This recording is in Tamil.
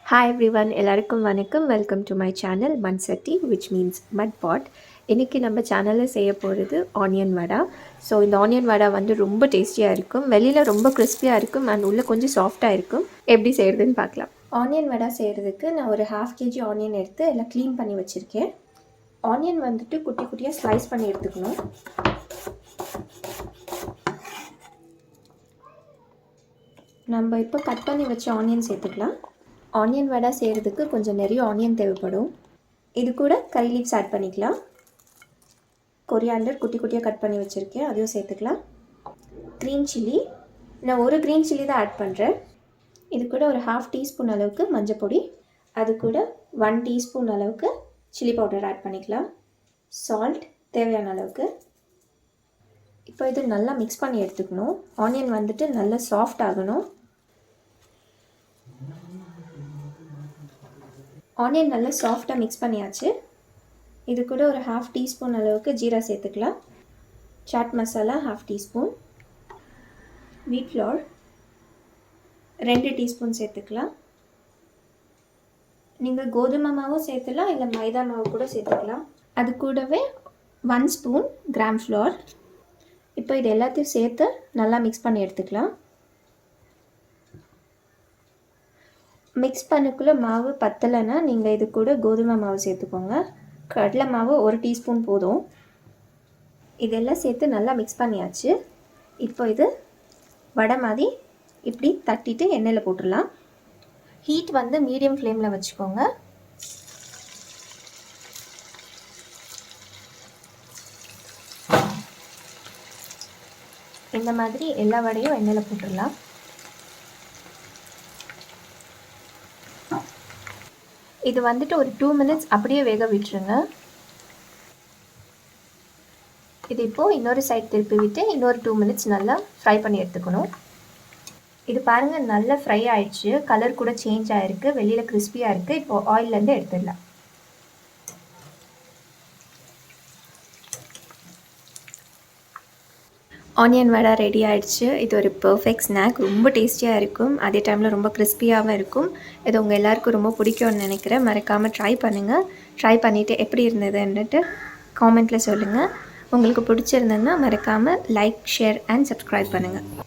ஹாய் எவ்ரிவன், எல்லாருக்கும் வணக்கம். வெல்கம் டு மை சேனல் மண் சட்டி, விச் மீன்ஸ் மட் பாட். இன்றைக்கி நம்ம சேனலில் செய்ய போகிறது ஆனியன் வடா. ஸோ இந்த ஆனியன் வடா வந்து ரொம்ப டேஸ்டியாக இருக்கும். வெளியில் ரொம்ப கிறிஸ்பியாக இருக்கும் அண்ட் உள்ளே கொஞ்சம் சாஃப்டாக இருக்கும். எப்படி செய்கிறதுன்னு பார்க்கலாம். ஆனியன் வடா செய்கிறதுக்கு நான் ஒரு 1/2 kg ஆனியன் எடுத்து எல்லாம் க்ளீன் பண்ணி வச்சுருக்கேன். ஆனியன் வந்துட்டு குட்டி குட்டியாக ஸ்லைஸ் பண்ணி எடுத்துக்கணும். நம்ம இப்போ கட் பண்ணி வச்ச ஆனியன் சேர்த்துக்கலாம். ஆனியன் வடை செய்கிறதுக்கு கொஞ்சம் நிறைய ஆனியன் தேவைப்படும். இது கூட கறி லீவ்ஸ் ஆட் பண்ணிக்கலாம். கொரியாண்டர் குட்டி குட்டியாக கட் பண்ணி வச்சுருக்கேன், அதையும் சேர்த்துக்கலாம். க்ரீன் சில்லி, நான் ஒரு க்ரீன் சில்லி தான் ஆட் பண்ணுறேன். இது கூட ஒரு 1/2 டீஸ்பூன் அளவுக்கு மஞ்சள் பொடி, அது கூட 1 டீஸ்பூன் அளவுக்கு சில்லி பவுடர் ஆட் பண்ணிக்கலாம். சால்ட் தேவையான அளவுக்கு. இப்போ இது நல்லா மிக்ஸ் பண்ணி எடுத்துக்கணும். ஆனியன் வந்துட்டு நல்லா சாஃப்ட் ஆகணும். ஆனியன் நல்லா சாஃப்டாக மிக்ஸ் பண்ணியாச்சு. இது கூட ஒரு 1/2 டீஸ்பூன் அளவுக்கு ஜீரா சேர்த்துக்கலாம். சாட் மசாலா 1/2 டீஸ்பூன், வீட் ஃப்ளோர் 2 டீஸ்பூன் சேர்த்துக்கலாம். நீங்கள் கோதுமை மாவும் சேர்த்துக்கலாம், இல்லை மைதா மாவு கூட சேர்த்துக்கலாம். அது கூடவே 1 ஸ்பூன் கிராம் ஃப்ளோர். இப்போ இது எல்லாத்தையும் சேர்த்து நல்லா மிக்ஸ் பண்ணி எடுத்துக்கலாம். மிக்ஸ் பண்ணக்குள்ளே மாவு பத்தலைன்னா நீங்கள் இது கூட கோதுமை மாவு சேர்த்துக்கோங்க. கடலை மாவு 1 டீஸ்பூன் போதும். இதெல்லாம் சேர்த்து நல்லா மிக்ஸ் பண்ணியாச்சு. இப்போ இது வடை மாதிரி இப்படி தட்டிட்டு எண்ணெயில் போட்டுடலாம். ஹீட் வந்து மீடியம் ஃப்ளேமில் வச்சுக்கோங்க. இந்த மாதிரி எல்லா வடையும் எண்ணெயில் போட்டுடலாம். இது வந்துட்டு ஒரு 2 மினிட்ஸ் அப்படியே வேக விட்டுருங்க. இது இப்போது இன்னொரு சைட் திருப்பி விட்டு இன்னொரு 2 மினிட்ஸ் நல்லா ஃப்ரை பண்ணி எடுத்துக்கணும். இது பாருங்கள், நல்லா ஃப்ரை ஆயிடுச்சு. கலர் கூட சேஞ்ச் ஆகிருக்கு, வெளியில் கிறிஸ்பியாக இருக்குது. இப்போது ஆயிலேருந்து எடுத்துடலாம். ஆனியன் வடை ரெடி ஆகிடுச்சு. இது ஒரு பர்ஃபெக்ட் ஸ்நாக். ரொம்ப டேஸ்டியாக இருக்கும், அதே டைமில் ரொம்ப கிறிஸ்பியாகவும் இருக்கும். இது உங்கள் எல்லாருக்கும் ரொம்ப பிடிக்கும்னு நினைக்கிறேன். மறக்காமல் ட்ரை பண்ணுங்கள். ட்ரை பண்ணிவிட்டு எப்படி இருந்ததுன்னுட்டு காமெண்ட்டில் சொல்லுங்கள். உங்களுக்கு பிடிச்சிருந்ததுன்னா மறக்காமல் லைக், ஷேர் அண்ட் சப்ஸ்கிரைப் பண்ணுங்கள்.